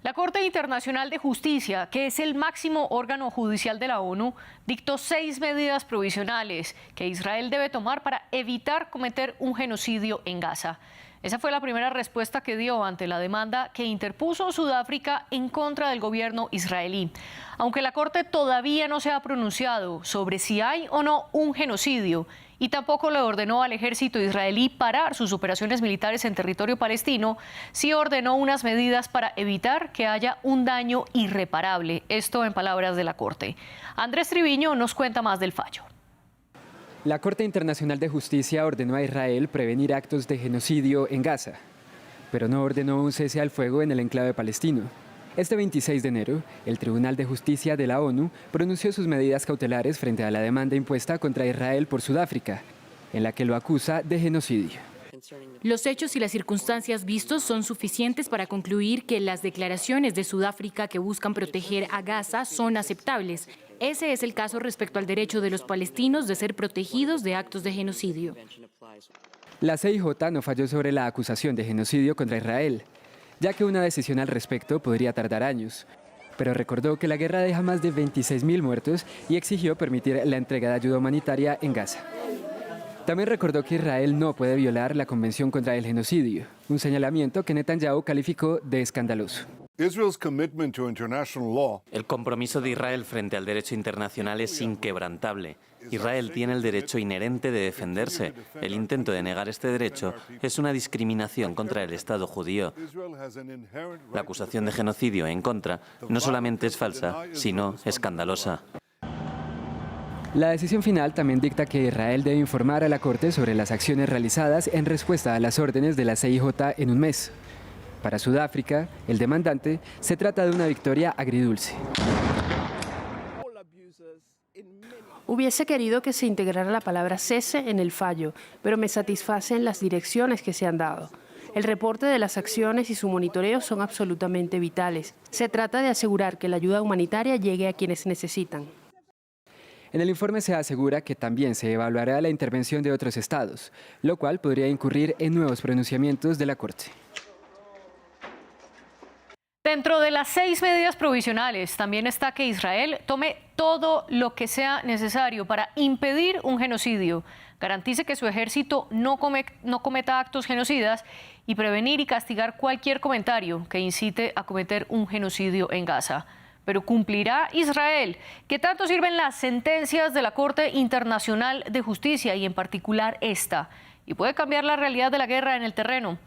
La Corte Internacional de Justicia, que es el máximo órgano judicial de la ONU, dictó 6 medidas provisionales que Israel debe tomar para evitar cometer un genocidio en Gaza. Esa fue la primera respuesta que dio ante la demanda que interpuso Sudáfrica en contra del gobierno israelí. Aunque la Corte todavía no se ha pronunciado sobre si hay o no un genocidio, y tampoco le ordenó al ejército israelí parar sus operaciones militares en territorio palestino, sí ordenó unas medidas para evitar que haya un daño irreparable. Esto en palabras de la Corte. Andrés Triviño nos cuenta más del fallo. La Corte Internacional de Justicia ordenó a Israel prevenir actos de genocidio en Gaza, pero no ordenó un cese al fuego en el enclave palestino. Este 26 de enero, el Tribunal de Justicia de la ONU pronunció sus medidas cautelares frente a la demanda impuesta contra Israel por Sudáfrica, en la que lo acusa de genocidio. Los hechos y las circunstancias vistos son suficientes para concluir que las declaraciones de Sudáfrica que buscan proteger a Gaza son aceptables. Ese es el caso respecto al derecho de los palestinos de ser protegidos de actos de genocidio. La CIJ no falló sobre la acusación de genocidio contra Israel, ya que una decisión al respecto podría tardar años. Pero recordó que la guerra deja más de 26.000 muertos y exigió permitir la entrega de ayuda humanitaria en Gaza. También recordó que Israel no puede violar la Convención contra el Genocidio, un señalamiento que Netanyahu calificó de escandaloso. El compromiso de Israel frente al derecho internacional es inquebrantable. Israel tiene el derecho inherente de defenderse. El intento de negar este derecho es una discriminación contra el Estado judío. La acusación de genocidio en contra no solamente es falsa, sino escandalosa. La decisión final también dicta que Israel debe informar a la Corte sobre las acciones realizadas en respuesta a las órdenes de la CIJ en un mes. Para Sudáfrica, el demandante, se trata de una victoria agridulce. Hubiese querido que se integrara la palabra cese en el fallo, pero me satisfacen las direcciones que se han dado. El reporte de las acciones y su monitoreo son absolutamente vitales. Se trata de asegurar que la ayuda humanitaria llegue a quienes necesitan. En el informe se asegura que también se evaluará la intervención de otros estados, lo cual podría incurrir en nuevos pronunciamientos de la Corte. Dentro de las 6 medidas provisionales también está que Israel tome todo lo que sea necesario para impedir un genocidio, garantice que su ejército no cometa actos genocidas y prevenir y castigar cualquier comentario que incite a cometer un genocidio en Gaza. Pero ¿cumplirá Israel? ¿Qué tanto sirven las sentencias de la Corte Internacional de Justicia y en particular esta? ¿Y puede cambiar la realidad de la guerra en el terreno?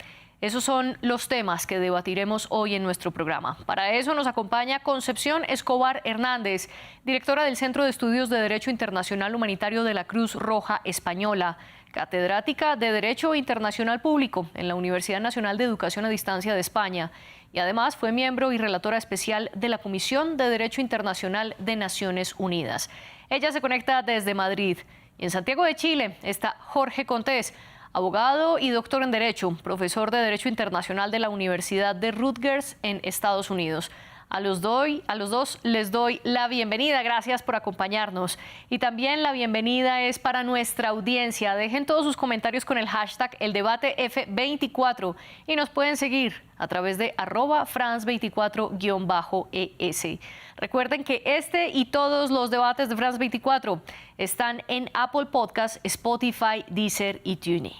Esos son los temas que debatiremos hoy en nuestro programa. Para eso nos acompaña Concepción Escobar Hernández, directora del Centro de Estudios de Derecho Internacional Humanitario de la Cruz Roja Española, catedrática de Derecho Internacional Público en la Universidad Nacional de Educación a Distancia de España y además fue miembro y relatora especial de la Comisión de Derecho Internacional de Naciones Unidas. Ella se conecta desde Madrid y en Santiago de Chile está Jorge Contés, abogado y doctor en Derecho, profesor de Derecho Internacional de la Universidad de Rutgers en Estados Unidos. A los dos les doy la bienvenida, gracias por acompañarnos. Y también la bienvenida es para nuestra audiencia. Dejen todos sus comentarios con el hashtag #eldebatef24 y nos pueden seguir a través de @France24-ES. Recuerden que este y todos los debates de France 24 están en Apple Podcasts, Spotify, Deezer y TuneIn.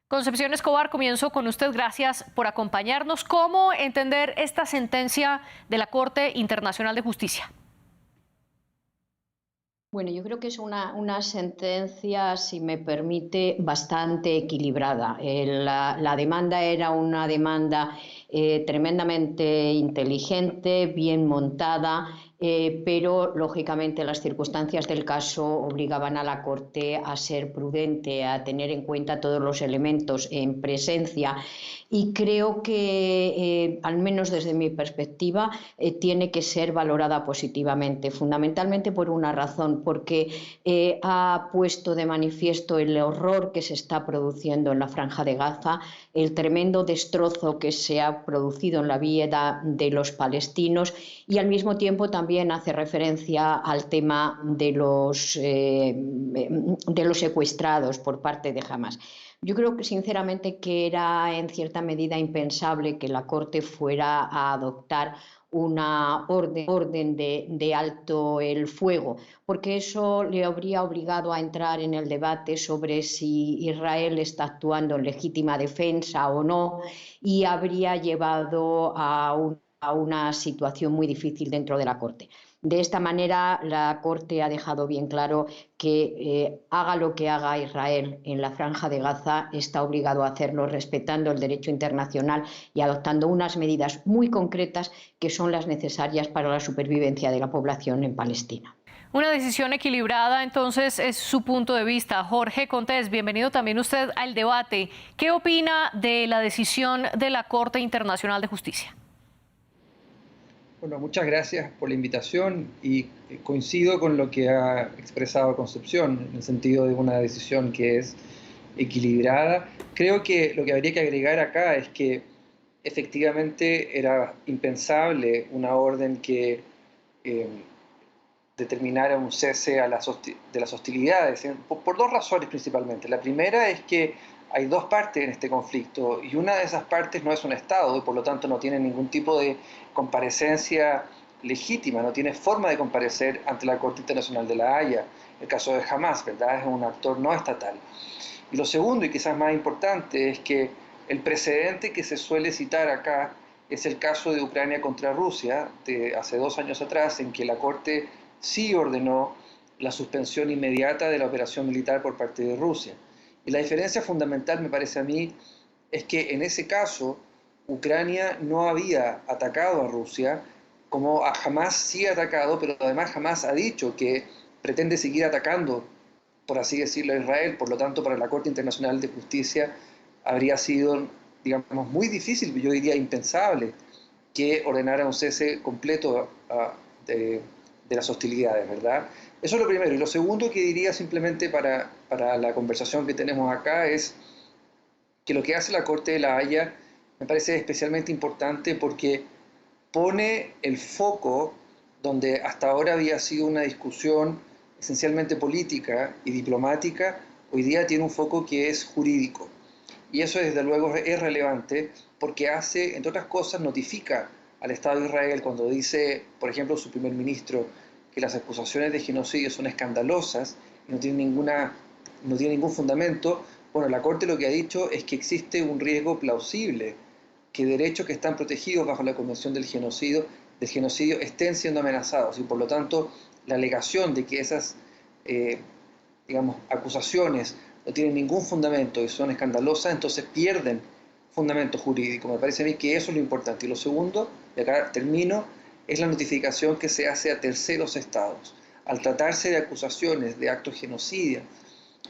Concepción Escobar, comienzo con usted. Gracias por acompañarnos. ¿Cómo entender esta sentencia de la Corte Internacional de Justicia? Bueno, yo creo que es una sentencia, si me permite, bastante equilibrada. La demanda era una demanda tremendamente inteligente, bien montada, pero lógicamente las circunstancias del caso obligaban a la Corte a ser prudente, a tener en cuenta todos los elementos en presencia y creo que, al menos desde mi perspectiva, tiene que ser valorada positivamente, fundamentalmente por una razón, porque ha puesto de manifiesto el horror que se está produciendo en la Franja de Gaza, el tremendo destrozo que se ha producido en la vida de los palestinos y al mismo tiempo también también hace referencia al tema de los secuestrados por parte de Hamás. Yo creo que sinceramente que era en cierta medida impensable que la Corte fuera a adoptar una orden de alto el fuego, porque eso le habría obligado a entrar en el debate sobre si Israel está actuando en legítima defensa o no, y habría llevado a una situación muy difícil dentro de la Corte. De esta manera, la Corte ha dejado bien claro que haga lo que haga Israel en la Franja de Gaza, está obligado a hacerlo respetando el derecho internacional y adoptando unas medidas muy concretas que son las necesarias para la supervivencia de la población en Palestina. Una decisión equilibrada, entonces, es su punto de vista. Jorge Contés, bienvenido también usted al debate. ¿Qué opina de la decisión de la Corte Internacional de Justicia? Bueno, muchas gracias por la invitación y coincido con lo que ha expresado Concepción en el sentido de una decisión que es equilibrada. Creo que lo que habría que agregar acá es que efectivamente era impensable una orden que determinara un cese de las hostilidades, por dos razones principalmente. La primera es que hay dos partes en este conflicto y una de esas partes no es un Estado y por lo tanto no tiene ningún tipo de comparecencia legítima, no tiene forma de comparecer ante la Corte Internacional de la Haya. El caso de Hamás, ¿verdad?, es un actor no estatal. Y lo segundo, y quizás más importante, es que el precedente que se suele citar acá es el caso de Ucrania contra Rusia, de hace 2 años atrás, en que la Corte sí ordenó la suspensión inmediata de la operación militar por parte de Rusia. Y la diferencia fundamental, me parece a mí, es que en ese caso Ucrania no había atacado a Rusia, como a Hamás sí ha atacado, pero además Hamás ha dicho que pretende seguir atacando, por así decirlo, a Israel. Por lo tanto, para la Corte Internacional de Justicia habría sido, digamos, muy difícil, yo diría impensable, que ordenara un cese completo de las hostilidades, ¿verdad? Eso es lo primero. Y lo segundo que diría simplemente para la conversación que tenemos acá es que lo que hace la Corte de la Haya me parece especialmente importante porque pone el foco donde hasta ahora había sido una discusión esencialmente política y diplomática, hoy día tiene un foco que es jurídico. Y eso desde luego es relevante porque hace, entre otras cosas, notifica al Estado de Israel cuando dice, por ejemplo, su primer ministro, que las acusaciones de genocidio son escandalosas y no tienen ningún fundamento. Bueno, la Corte lo que ha dicho es que existe un riesgo plausible que derechos que están protegidos bajo la Convención del genocidio estén siendo amenazados y por lo tanto la alegación de que esas acusaciones no tienen ningún fundamento y son escandalosas, entonces pierden fundamento jurídico. Me parece a mí que eso es lo importante. Y lo segundo, y acá termino, es la notificación que se hace a terceros estados. Al tratarse de acusaciones de actos genocidas,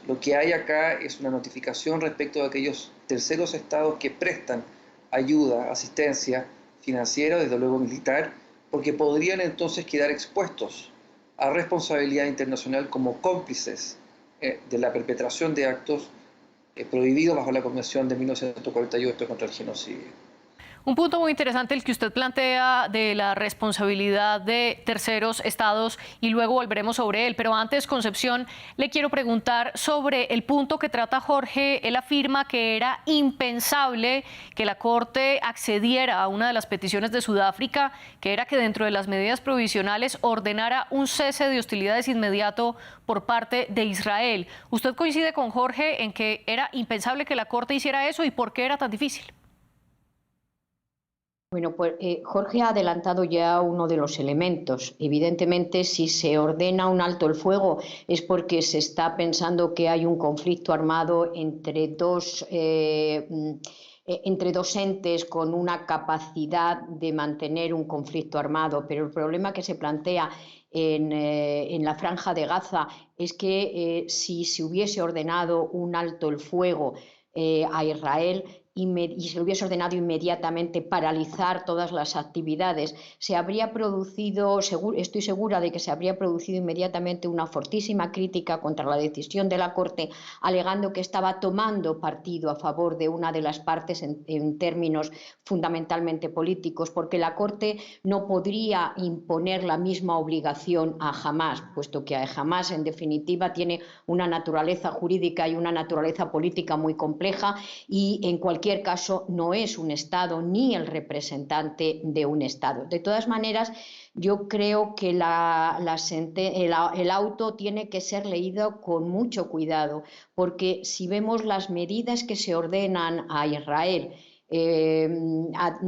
lo que hay acá es una notificación respecto de aquellos terceros estados que prestan ayuda, asistencia financiera, desde luego militar, porque podrían entonces quedar expuestos a responsabilidad internacional como cómplices de la perpetración de actos prohibidos bajo la Convención de 1948 contra el genocidio. Un punto muy interesante el que usted plantea de la responsabilidad de terceros estados y luego volveremos sobre él. Pero antes, Concepción, le quiero preguntar sobre el punto que trata Jorge. Él afirma que era impensable que la Corte accediera a una de las peticiones de Sudáfrica, que era que dentro de las medidas provisionales ordenara un cese de hostilidades inmediato por parte de Israel. ¿Usted coincide con Jorge en que era impensable que la Corte hiciera eso y por qué era tan difícil? Bueno, pues Jorge ha adelantado ya uno de los elementos. Evidentemente, si se ordena un alto el fuego es porque se está pensando que hay un conflicto armado entre dos entes con una capacidad de mantener un conflicto armado. Pero el problema que se plantea en la Franja de Gaza es que si se hubiese ordenado un alto el fuego a Israel, y se hubiese ordenado inmediatamente paralizar todas las actividades, se habría producido, estoy segura de que se habría producido inmediatamente una fortísima crítica contra la decisión de la Corte, alegando que estaba tomando partido a favor de una de las partes en términos fundamentalmente políticos, porque la Corte no podría imponer la misma obligación a Hamás, puesto que Hamás, en definitiva, tiene una naturaleza jurídica y una naturaleza política muy compleja y, en cualquier caso, no es un Estado ni el representante de un Estado. De todas maneras, yo creo que el auto tiene que ser leído con mucho cuidado, porque si vemos las medidas que se ordenan a Israel,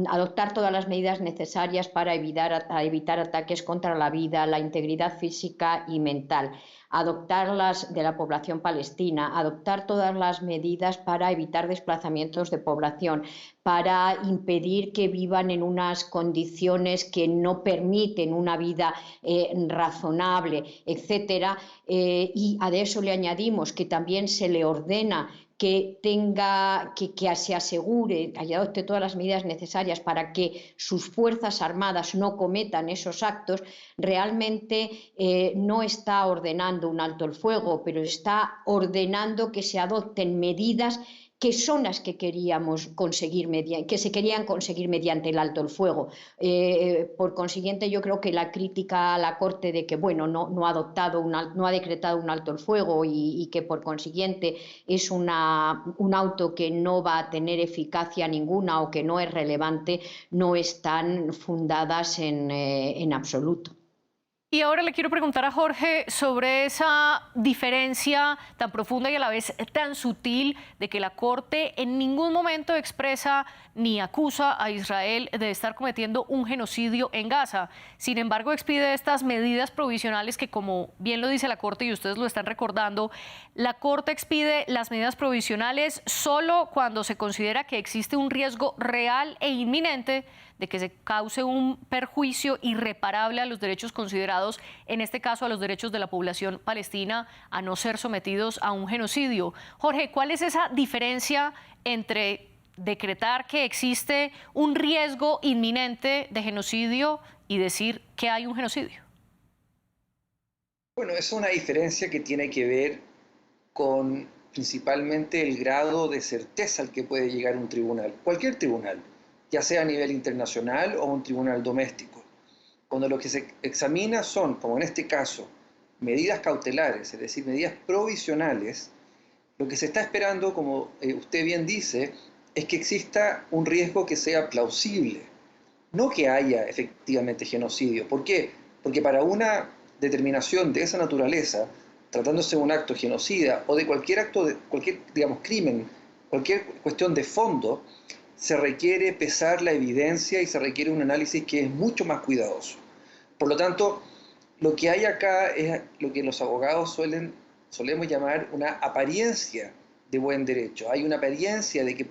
adoptar todas las medidas necesarias para evitar ataques contra la vida, la integridad física y mental, adoptarlas de la población palestina, adoptar todas las medidas para evitar desplazamientos de población, para impedir que vivan en unas condiciones que no permiten una vida razonable, etcétera. Y a eso le añadimos que también se le ordena que se asegure y adopte todas las medidas necesarias para que sus fuerzas armadas no cometan esos actos, realmente no está ordenando un alto el fuego, pero está ordenando que se adopten medidas que son las que se querían conseguir mediante el alto el fuego. Por consiguiente, yo creo que la crítica a la Corte de que no ha decretado un alto el fuego y que por consiguiente es un auto que no va a tener eficacia ninguna o que no es relevante, no están fundadas en absoluto. Y ahora le quiero preguntar a Jorge sobre esa diferencia tan profunda y a la vez tan sutil de que la Corte en ningún momento expresa ni acusa a Israel de estar cometiendo un genocidio en Gaza. Sin embargo, expide estas medidas provisionales que, como bien lo dice la Corte y ustedes lo están recordando, la Corte expide las medidas provisionales solo cuando se considera que existe un riesgo real e inminente de que se cause un perjuicio irreparable a los derechos considerados, en este caso a los derechos de la población palestina, a no ser sometidos a un genocidio. Jorge, ¿cuál es esa diferencia entre decretar que existe un riesgo inminente de genocidio y decir que hay un genocidio? Bueno, es una diferencia que tiene que ver con principalmente el grado de certeza al que puede llegar un tribunal, cualquier tribunal, ya sea a nivel internacional o un tribunal doméstico. Cuando lo que se examina son, como en este caso, medidas cautelares, es decir, medidas provisionales, lo que se está esperando, como usted bien dice, es que exista un riesgo que sea plausible, no que haya efectivamente genocidio. ¿Por qué? Porque para una determinación de esa naturaleza, tratándose de un acto genocida o de cualquier crimen, cualquier cuestión de fondo, se requiere pesar la evidencia y se requiere un análisis que es mucho más cuidadoso. Por lo tanto, lo que hay acá es lo que los abogados solemos llamar una apariencia de buen derecho. Hay una apariencia de que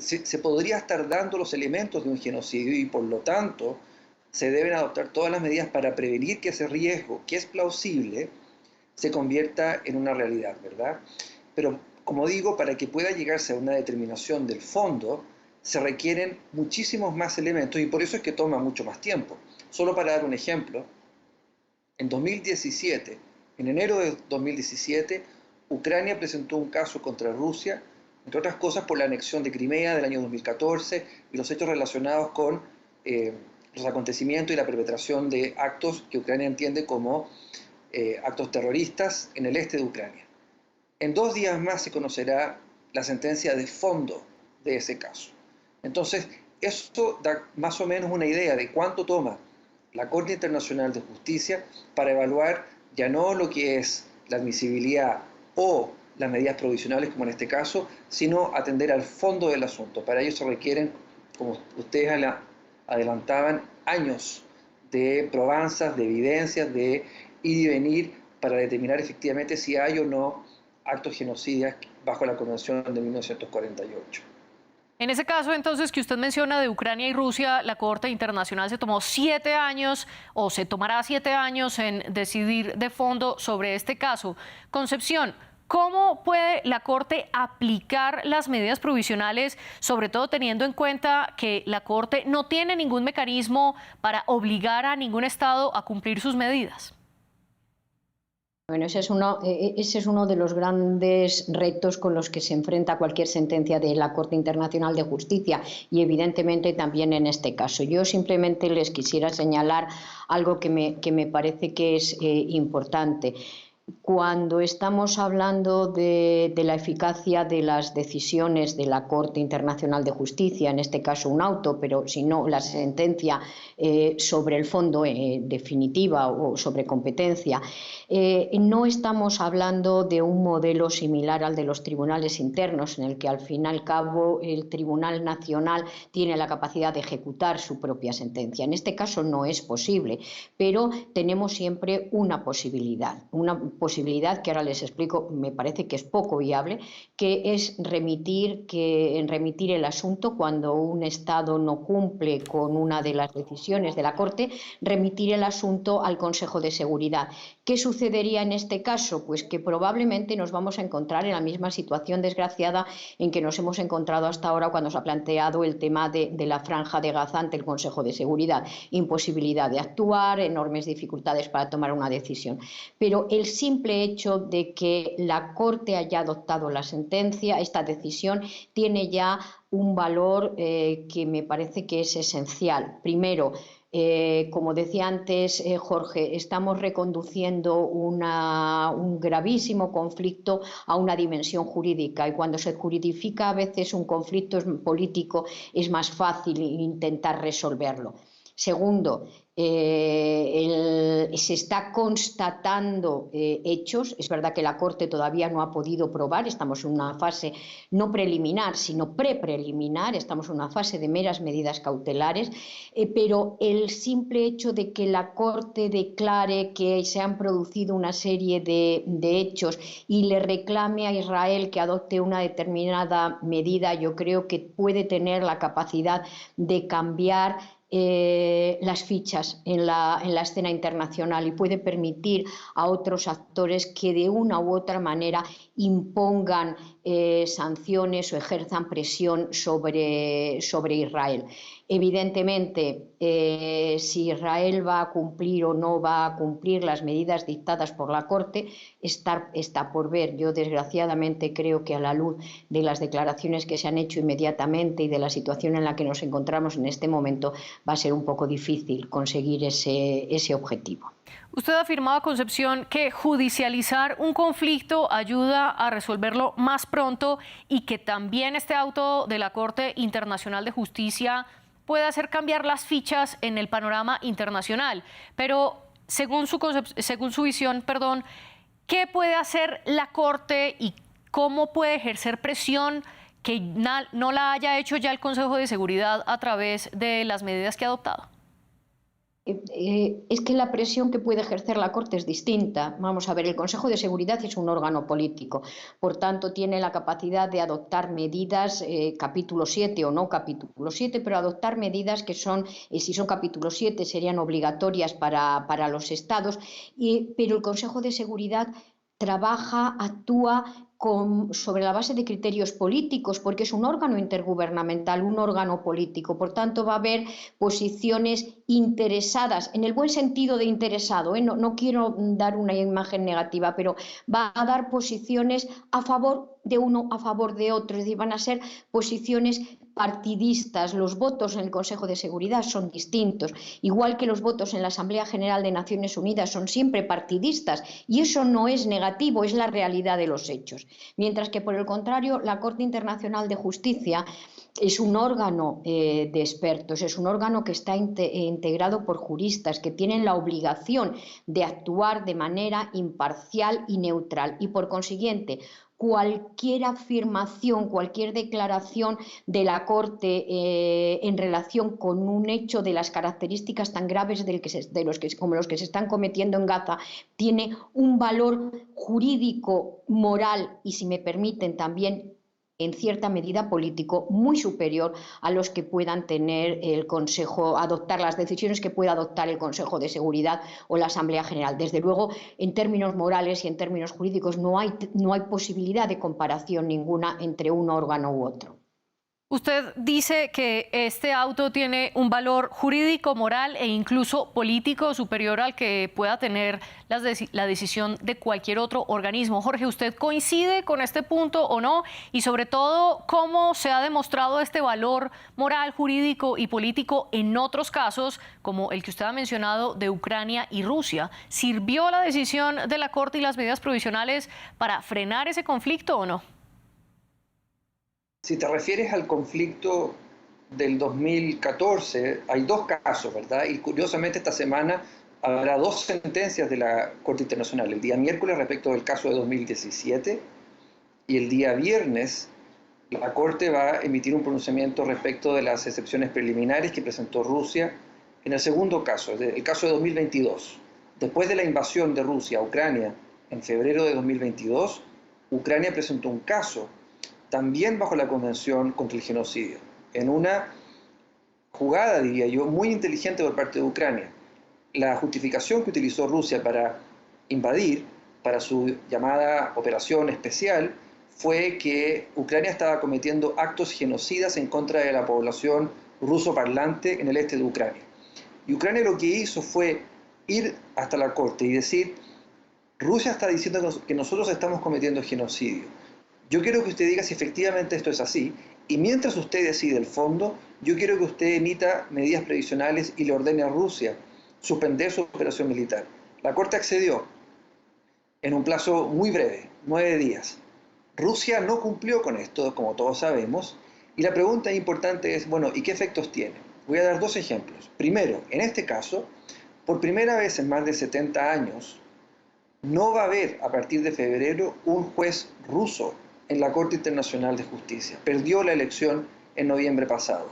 se podría estar dando los elementos de un genocidio y por lo tanto se deben adoptar todas las medidas para prevenir que ese riesgo, que es plausible, se convierta en una realidad, ¿verdad? Pero como digo, para que pueda llegarse a una determinación del fondo, se requieren muchísimos más elementos y por eso es que toma mucho más tiempo. Solo para dar un ejemplo, en 2017, en enero de 2017, Ucrania presentó un caso contra Rusia, entre otras cosas por la anexión de Crimea del año 2014 y los hechos relacionados con los acontecimientos y la perpetración de actos que Ucrania entiende como actos terroristas en el este de Ucrania. En 2 días más se conocerá la sentencia de fondo de ese caso. Entonces, esto da más o menos una idea de cuánto toma la Corte Internacional de Justicia para evaluar ya no lo que es la admisibilidad o las medidas provisionales, como en este caso, sino atender al fondo del asunto. Para ello se requieren, como ustedes adelantaban, años de probanzas, de evidencias, de ir y venir para determinar efectivamente si hay o no actos genocidas bajo la Convención de 1948. En ese caso, entonces, que usted menciona de Ucrania y Rusia, la Corte Internacional se tomó 7 años o se tomará 7 años en decidir de fondo sobre este caso. Concepción, ¿Cómo puede la Corte aplicar las medidas provisionales, sobre todo teniendo en cuenta que la Corte no tiene ningún mecanismo para obligar a ningún Estado a cumplir sus medidas? Bueno, ese es uno de los grandes retos con los que se enfrenta cualquier sentencia de la Corte Internacional de Justicia y evidentemente también en este caso. Yo simplemente les quisiera señalar algo que me parece que es importante. Cuando estamos hablando de la eficacia de las decisiones de la Corte Internacional de Justicia, en este caso un auto, pero si no la sentencia sobre el fondo definitiva o sobre competencia, no estamos hablando de un modelo similar al de los tribunales internos, en el que al fin y al cabo el Tribunal Nacional tiene la capacidad de ejecutar su propia sentencia. En este caso no es posible, pero tenemos siempre una posibilidad que ahora les explico, me parece que es poco viable, que es remitir el asunto cuando un Estado no cumple con una de las decisiones de la Corte, remitir el asunto al Consejo de Seguridad. ¿Qué sucedería en este caso? Pues que probablemente nos vamos a encontrar en la misma situación desgraciada en que nos hemos encontrado hasta ahora cuando se ha planteado el tema de la Franja de Gaza ante el Consejo de Seguridad. Imposibilidad de actuar, enormes dificultades para tomar una decisión. Pero el simple hecho de que la Corte haya adoptado la sentencia, esta decisión, tiene ya un valor que me parece que es esencial. Primero, como decía antes Jorge, estamos reconduciendo un gravísimo conflicto a una dimensión jurídica y cuando se juridifica a veces un conflicto político es más fácil intentar resolverlo. Segundo, se está constatando hechos. Es verdad que la Corte todavía no ha podido probar, estamos en una fase no preliminar, sino prepreliminar, estamos en una fase de meras medidas cautelares, pero el simple hecho de que la Corte declare que se han producido una serie de hechos y le reclame a Israel que adopte una determinada medida, yo creo que puede tener la capacidad de cambiar las fichas en la escena internacional y puede permitir a otros actores que de una u otra manera impongan sanciones o ejerzan presión sobre Israel. Evidentemente, si Israel va a cumplir o no va a cumplir las medidas dictadas por la Corte está por ver. Yo desgraciadamente creo que a la luz de las declaraciones que se han hecho inmediatamente y de la situación en la que nos encontramos en este momento va a ser un poco difícil conseguir ese objetivo. Usted afirmaba, Concepción, que judicializar un conflicto ayuda a resolverlo más pronto y que también este auto de la Corte Internacional de Justicia puede hacer cambiar las fichas en el panorama internacional. Pero según su visión, ¿qué puede hacer la Corte y cómo puede ejercer presión que no la haya hecho ya el Consejo de Seguridad a través de las medidas que ha adoptado? Es que la presión que puede ejercer la Corte es distinta. Vamos a ver, el Consejo de Seguridad es un órgano político, por tanto tiene la capacidad de adoptar medidas, capítulo 7 o no capítulo 7, pero adoptar medidas que son, si son capítulo 7, serían obligatorias para los Estados, pero el Consejo de Seguridad trabaja, actúa sobre la base de criterios políticos, porque es un órgano intergubernamental, un órgano político. Por tanto, va a haber posiciones interesadas, en el buen sentido de interesado, no quiero dar una imagen negativa, pero va a dar posiciones a favor de uno, a favor de otro, es decir, van a ser posiciones partidistas. Los votos en el Consejo de Seguridad son distintos, igual que los votos en la Asamblea General de Naciones Unidas son siempre partidistas, y eso no es negativo, es la realidad de los hechos. Mientras que, por el contrario, la Corte Internacional de Justicia es un órgano de expertos, es un órgano que está integrado por juristas que tienen la obligación de actuar de manera imparcial y neutral, y por consiguiente cualquier afirmación, cualquier declaración de la Corte en relación con un hecho de las características tan graves como los que se están cometiendo en Gaza tiene un valor jurídico, moral y, si me permiten, también en cierta medida político muy superior a los que puedan tener el Consejo, adoptar las decisiones que pueda adoptar el Consejo de Seguridad o la Asamblea General. Desde luego, en términos morales y en términos jurídicos no hay posibilidad de comparación ninguna entre un órgano u otro. Usted dice que este auto tiene un valor jurídico, moral e incluso político superior al que pueda tener la decisión de cualquier otro organismo. Jorge, ¿usted coincide con este punto o no? Y sobre todo, ¿cómo se ha demostrado este valor moral, jurídico y político en otros casos, como el que usted ha mencionado de Ucrania y Rusia? ¿Sirvió la decisión de la Corte y las medidas provisionales para frenar ese conflicto o no? Si te refieres al conflicto del 2014, hay dos casos, ¿verdad? Y curiosamente esta semana habrá dos sentencias de la Corte Internacional. El día miércoles respecto del caso de 2017 y el día viernes la Corte va a emitir un pronunciamiento respecto de las excepciones preliminares que presentó Rusia en el segundo caso, el caso de 2022. Después de la invasión de Rusia a Ucrania en febrero de 2022, Ucrania presentó un caso también bajo la Convención contra el Genocidio, en una jugada, diría yo, muy inteligente por parte de Ucrania. La justificación que utilizó Rusia para invadir, para su llamada operación especial, fue que Ucrania estaba cometiendo actos genocidas en contra de la población ruso parlante en el este de Ucrania. Y Ucrania lo que hizo fue ir hasta la Corte y decir: Rusia está diciendo que nosotros estamos cometiendo genocidio. Yo quiero que usted diga si efectivamente esto es así, y mientras usted decide el fondo, yo quiero que usted emita medidas previsionales y le ordene a Rusia suspender su operación militar. La Corte accedió en un plazo muy breve, 9 días. Rusia no cumplió con esto, como todos sabemos, y la pregunta importante es, bueno, ¿y qué efectos tiene? Voy a dar dos ejemplos. Primero, en este caso, por primera vez en más de 70 años, no va a haber a partir de febrero un juez ruso en la Corte Internacional de Justicia. Perdió la elección en noviembre pasado.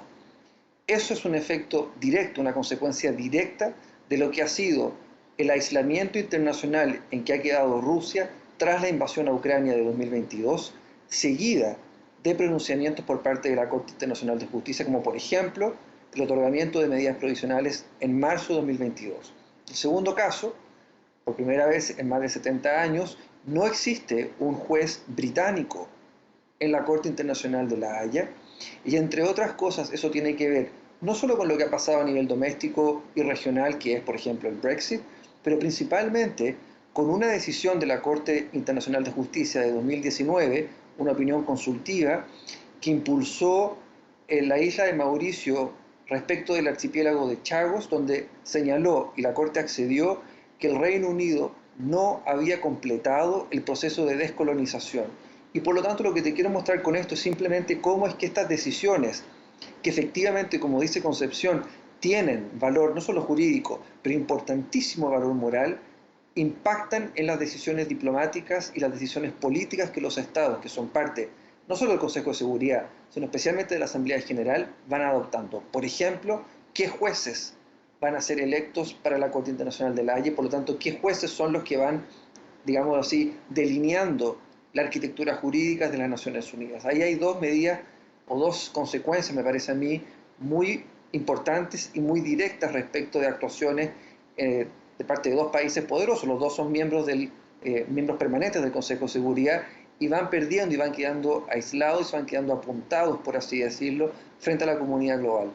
Eso es un efecto directo, una consecuencia directa de lo que ha sido el aislamiento internacional en que ha quedado Rusia tras la invasión a Ucrania de 2022, seguida de pronunciamientos por parte de la Corte Internacional de Justicia, como por ejemplo el otorgamiento de medidas provisionales en marzo de 2022. El segundo caso, por primera vez en más de 70 años, no existe un juez británico en la Corte Internacional de La Haya, y entre otras cosas eso tiene que ver no solo con lo que ha pasado a nivel doméstico y regional, que es por ejemplo el Brexit, pero principalmente con una decisión de la Corte Internacional de Justicia de 2019, una opinión consultiva que impulsó en la isla de Mauricio respecto del archipiélago de Chagos, donde señaló, y la Corte accedió, que el Reino Unido no había completado el proceso de descolonización. Y por lo tanto lo que te quiero mostrar con esto es simplemente cómo es que estas decisiones, que efectivamente, como dice Concepción, tienen valor no solo jurídico, pero importantísimo valor moral, impactan en las decisiones diplomáticas y las decisiones políticas que los estados, que son parte no solo del Consejo de Seguridad, sino especialmente de la Asamblea General, van adoptando. Por ejemplo, qué jueces van a ser electos para la Corte Internacional de La Haya, y por lo tanto, qué jueces son los que van, digamos así, delineando la arquitectura jurídica de las Naciones Unidas. Ahí hay dos medidas o dos consecuencias, me parece a mí, muy importantes y muy directas respecto de actuaciones de parte de dos países poderosos. Los dos son miembros permanentes del Consejo de Seguridad y van perdiendo y van quedando aislados y se van quedando apuntados, por así decirlo, frente a la comunidad global.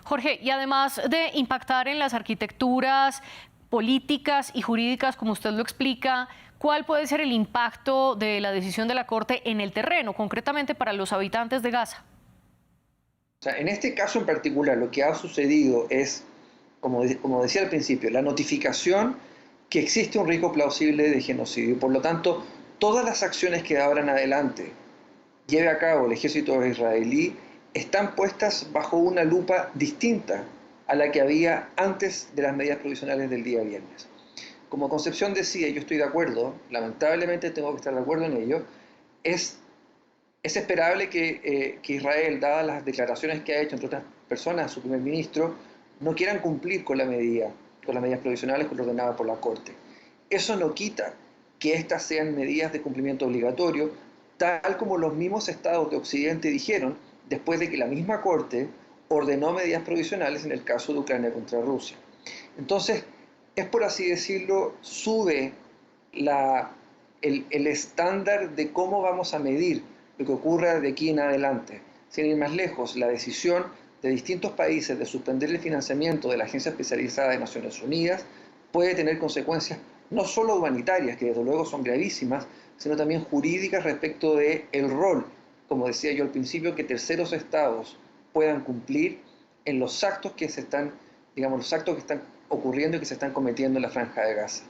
Jorge, y además de impactar en las arquitecturas políticas y jurídicas, como usted lo explica, ¿cuál puede ser el impacto de la decisión de la Corte en el terreno, concretamente para los habitantes de Gaza? O sea, en este caso en particular, lo que ha sucedido es, como decía al principio, la notificación que existe un riesgo plausible de genocidio. Por lo tanto, todas las acciones que de ahora en adelante lleve a cabo el ejército israelí están puestas bajo una lupa distinta a la que había antes de las medidas provisionales del día viernes. Como Concepción decía, y yo estoy de acuerdo, lamentablemente tengo que estar de acuerdo en ello, es esperable que Israel, dadas las declaraciones que ha hecho, entre otras personas, su primer ministro, no quieran cumplir con las medidas provisionales que lo ordenadas por la Corte. Eso no quita que estas sean medidas de cumplimiento obligatorio, tal como los mismos estados de Occidente dijeron después de que la misma Corte ordenó medidas provisionales en el caso de Ucrania contra Rusia. Entonces, es por así decirlo, sube el estándar de cómo vamos a medir lo que ocurra de aquí en adelante. Sin ir más lejos, la decisión de distintos países de suspender el financiamiento de la Agencia Especializada de Naciones Unidas puede tener consecuencias no solo humanitarias, que desde luego son gravísimas, sino también jurídicas respecto del rol, como decía yo al principio, que terceros estados puedan cumplir en los actos que se están, digamos, los actos que están ocurriendo y que se están cometiendo en la Franja de Gaza.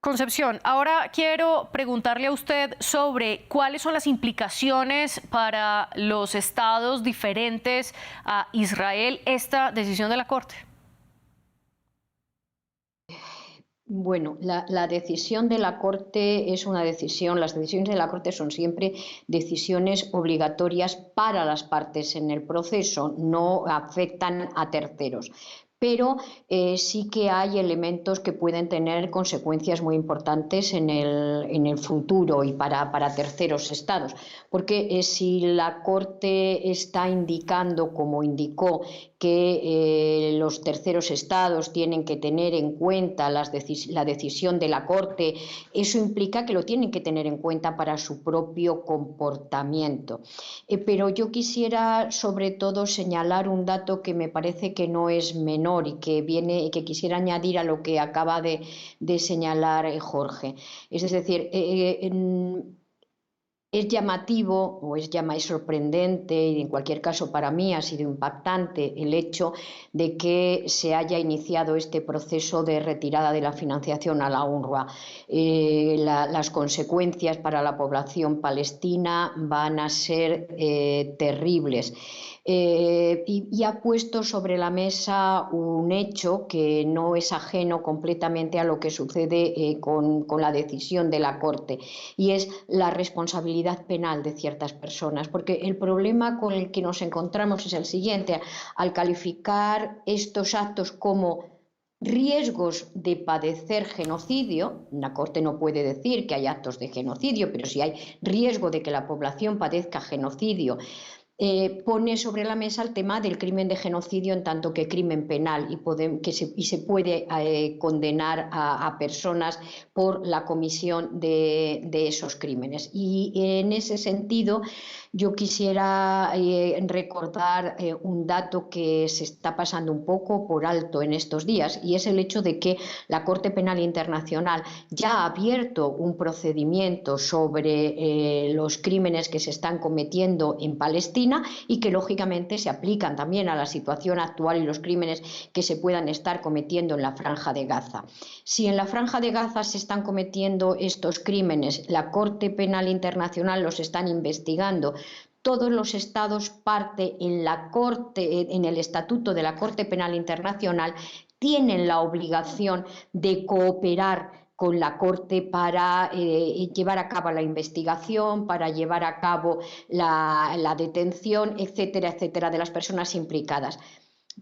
Concepción, ahora quiero preguntarle a usted sobre cuáles son las implicaciones para los estados diferentes a Israel esta decisión de la Corte. Bueno, la decisión de la Corte es una decisión, las decisiones de la Corte son siempre decisiones obligatorias para las partes en el proceso, no afectan a terceros. Pero sí que hay elementos que pueden tener consecuencias muy importantes en el futuro y para terceros estados. Porque si la Corte está indicando, como indicó, que los terceros estados tienen que tener en cuenta la decisión de la Corte, eso implica que lo tienen que tener en cuenta para su propio comportamiento. Pero yo quisiera sobre todo señalar un dato que me parece que no es menor y que quisiera añadir a lo que acaba de señalar Jorge. Es decir, es llamativo o es sorprendente, y en cualquier caso para mí ha sido impactante el hecho de que se haya iniciado este proceso de retirada de la financiación a la UNRWA. Las consecuencias para la población palestina van a ser terribles. Y ha puesto sobre la mesa un hecho que no es ajeno completamente a lo que sucede con la decisión de la Corte, y es la responsabilidad penal de ciertas personas, porque el problema con el que nos encontramos es el siguiente: al calificar estos actos como riesgos de padecer genocidio, la Corte no puede decir que hay actos de genocidio, pero si hay riesgo de que la población padezca genocidio, pone sobre la mesa el tema del crimen de genocidio en tanto que crimen penal y se puede condenar a personas por la comisión de esos crímenes. Y en ese sentido yo quisiera recordar un dato que se está pasando un poco por alto en estos días, y es el hecho de que la Corte Penal Internacional ya ha abierto un procedimiento sobre los crímenes que se están cometiendo en Palestina y que lógicamente se aplican también a la situación actual y los crímenes que se puedan estar cometiendo en la Franja de Gaza. Si en la Franja de Gaza se están cometiendo estos crímenes, la Corte Penal Internacional los están investigando, todos los estados parte en el Estatuto de la Corte Penal Internacional tienen la obligación de cooperar con la Corte para llevar a cabo la investigación, para llevar a cabo la detención, etcétera, etcétera, de las personas implicadas.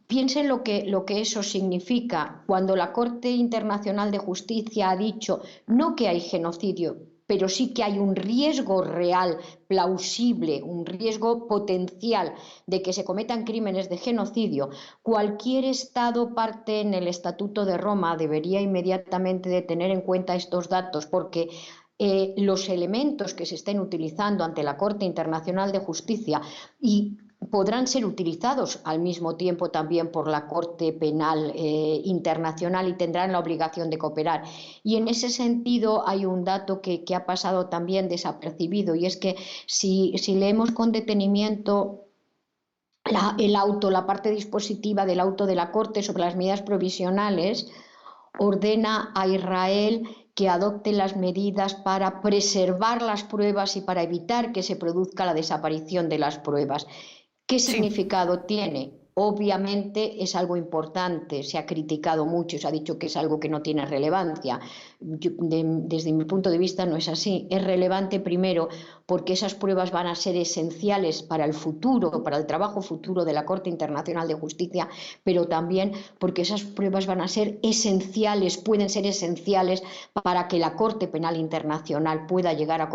Piensen lo que eso significa cuando la Corte Internacional de Justicia ha dicho no que hay genocidio, pero sí que hay un riesgo real, plausible, un riesgo potencial de que se cometan crímenes de genocidio. Cualquier Estado parte en el Estatuto de Roma debería inmediatamente de tener en cuenta estos datos, porque los elementos que se estén utilizando ante la Corte Internacional de Justicia y podrán ser utilizados al mismo tiempo también por la Corte Penal Internacional y tendrán la obligación de cooperar. Y en ese sentido hay un dato que ha pasado también desapercibido, y es que si leemos con detenimiento la parte dispositiva del auto de la Corte sobre las medidas provisionales, ordena a Israel que adopte las medidas para preservar las pruebas y para evitar que se produzca la desaparición de las pruebas. ¿Qué significado tiene? Obviamente es algo importante, se ha criticado mucho, se ha dicho que es algo que no tiene relevancia. Desde mi punto de vista no es así. Es relevante primero porque esas pruebas van a ser esenciales para el futuro, para el trabajo futuro de la Corte Internacional de Justicia, pero también porque esas pruebas van a ser esenciales, pueden ser esenciales para que la Corte Penal Internacional pueda llegar a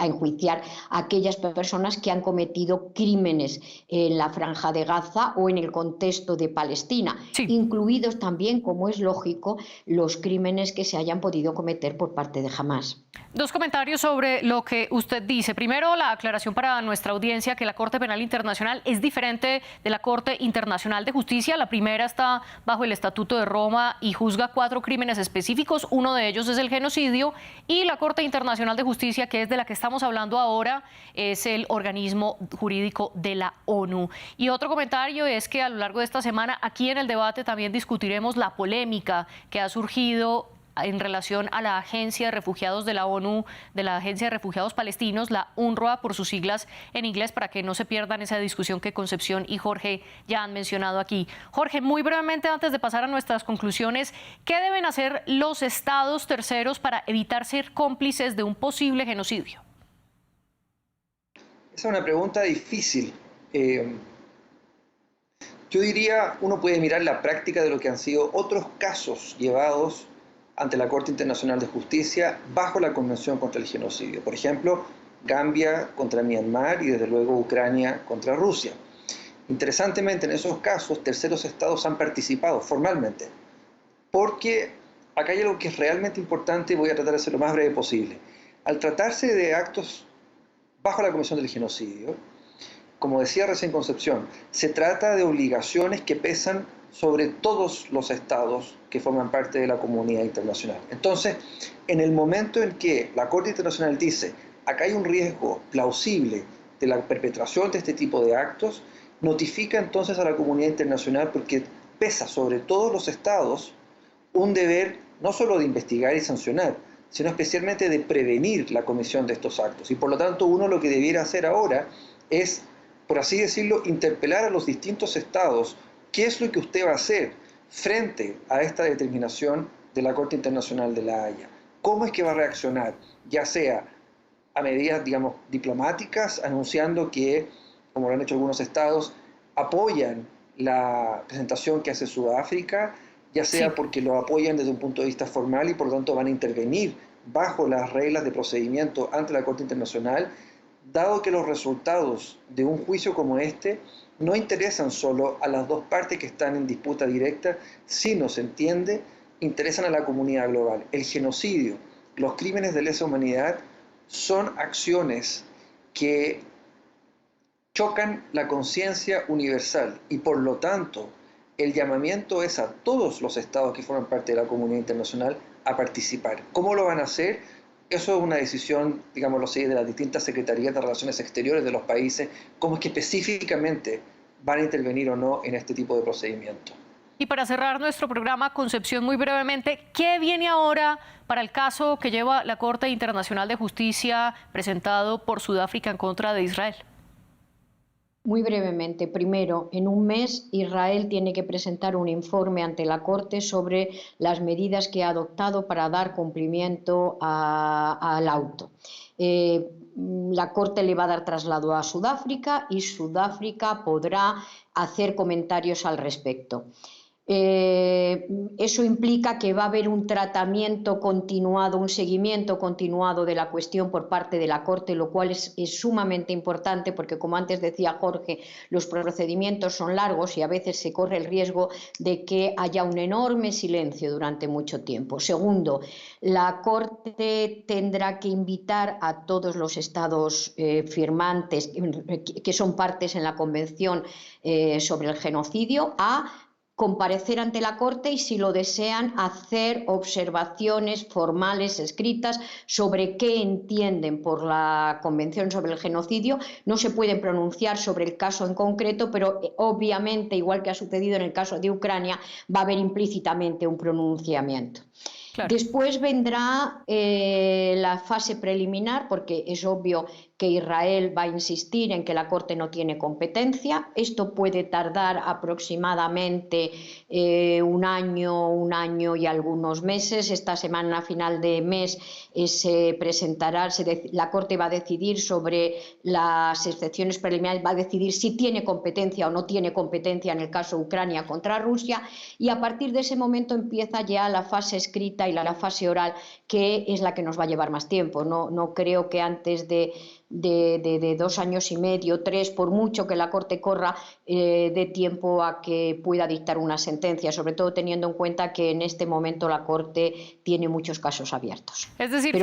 enjuiciar a aquellas personas que han cometido crímenes en la Franja de Gaza o en el contexto de Palestina, Sí. incluidos también, como es lógico, los crímenes que se hayan podido cometer por parte de Hamás. Dos comentarios sobre lo que usted dice. Primero, la aclaración para nuestra audiencia que la Corte Penal Internacional es diferente de la Corte Internacional de Justicia. La primera está bajo el Estatuto de Roma y juzga 4 crímenes específicos. Uno de ellos es el genocidio. Y la Corte Internacional de Justicia, que es de la que estamos hablando ahora, es el organismo jurídico de la ONU. Y otro comentario es que a lo largo de esta semana, aquí en el debate también discutiremos la polémica que ha surgido en relación a la Agencia de Refugiados de la ONU, de la Agencia de Refugiados Palestinos, la UNRWA por sus siglas en inglés, para que no se pierdan esa discusión que Concepción y Jorge ya han mencionado aquí. Jorge, muy brevemente antes de pasar a nuestras conclusiones, ¿qué deben hacer los estados terceros para evitar ser cómplices de un posible genocidio? Esa es una pregunta difícil. Yo diría, uno puede mirar la práctica de lo que han sido otros casos llevados ante la Corte Internacional de Justicia bajo la Convención contra el Genocidio. Por ejemplo, Gambia contra Myanmar y desde luego Ucrania contra Rusia. Interesantemente, en esos casos, terceros estados han participado formalmente, porque acá hay algo que es realmente importante y voy a tratar de ser lo más breve posible. Al tratarse de actos bajo la Convención del Genocidio, como decía recién Concepción, se trata de obligaciones que pesan sobre todos los estados que forman parte de la comunidad internacional. Entonces, en el momento en que la Corte Internacional dice acá hay un riesgo plausible de la perpetración de este tipo de actos, notifica entonces a la comunidad internacional porque pesa sobre todos los estados un deber no solo de investigar y sancionar, sino especialmente de prevenir la comisión de estos actos. Y por lo tanto, uno lo que debiera hacer ahora es, por así decirlo, interpelar a los distintos estados qué es lo que usted va a hacer frente a esta determinación de la Corte Internacional de La Haya. ¿Cómo es que va a reaccionar? Ya sea a medidas, digamos, diplomáticas, anunciando que, como lo han hecho algunos estados, apoyan la presentación que hace Sudáfrica, ya sea porque lo apoyan desde un punto de vista formal y por lo tanto van a intervenir bajo las reglas de procedimiento ante la Corte Internacional, dado que los resultados de un juicio como este no interesan solo a las dos partes que están en disputa directa, sino, se entiende, interesan a la comunidad global. El genocidio, los crímenes de lesa humanidad son acciones que chocan la conciencia universal y por lo tanto el llamamiento es a todos los estados que forman parte de la comunidad internacional a participar. ¿Cómo lo van a hacer? Eso es una decisión, digámoslo así, de las distintas secretarías de Relaciones Exteriores de los países, cómo es que específicamente van a intervenir o no en este tipo de procedimiento. Y para cerrar nuestro programa, Concepción, muy brevemente, ¿qué viene ahora para el caso que lleva la Corte Internacional de Justicia presentado por Sudáfrica en contra de Israel? Muy brevemente, primero, en un mes Israel tiene que presentar un informe ante la Corte sobre las medidas que ha adoptado para dar cumplimiento al auto. La Corte le va a dar traslado a Sudáfrica y Sudáfrica podrá hacer comentarios al respecto. Eso implica que va a haber un tratamiento continuado, un seguimiento continuado de la cuestión por parte de la Corte, lo cual es sumamente importante porque, como antes decía Jorge, los procedimientos son largos y a veces se corre el riesgo de que haya un enorme silencio durante mucho tiempo. Segundo, la Corte tendrá que invitar a todos los estados firmantes que son partes en la Convención sobre el genocidio a comparecer ante la Corte y, si lo desean, hacer observaciones formales escritas sobre qué entienden por la Convención sobre el Genocidio. No se pueden pronunciar sobre el caso en concreto, pero obviamente, igual que ha sucedido en el caso de Ucrania, va a haber implícitamente un pronunciamiento. Claro. Después vendrá la fase preliminar, porque es obvio que Israel va a insistir en que la Corte no tiene competencia. Esto puede tardar aproximadamente un año y algunos meses. Esta semana, a final de mes, se presentará, la Corte va a decidir sobre las excepciones preliminares, va a decidir si tiene competencia o no tiene competencia en el caso de Ucrania contra Rusia, y a partir de ese momento empieza ya la fase escrita y la fase oral, que es la que nos va a llevar más tiempo. No creo que antes de 2 años y medio, 3, por mucho que la Corte corra, dé tiempo a que pueda dictar una sentencia, sobre todo teniendo en cuenta que en este momento la Corte tiene muchos casos abiertos. Es decir,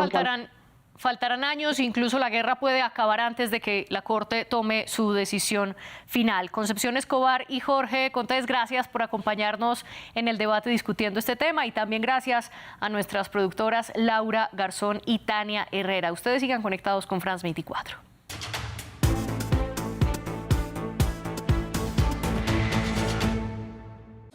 faltarán años, incluso la guerra puede acabar antes de que la Corte tome su decisión final. Concepción Escobar y Jorge Contés, gracias por acompañarnos en el debate discutiendo este tema, y también gracias a nuestras productoras Laura Garzón y Tania Herrera. Ustedes sigan conectados con France 24.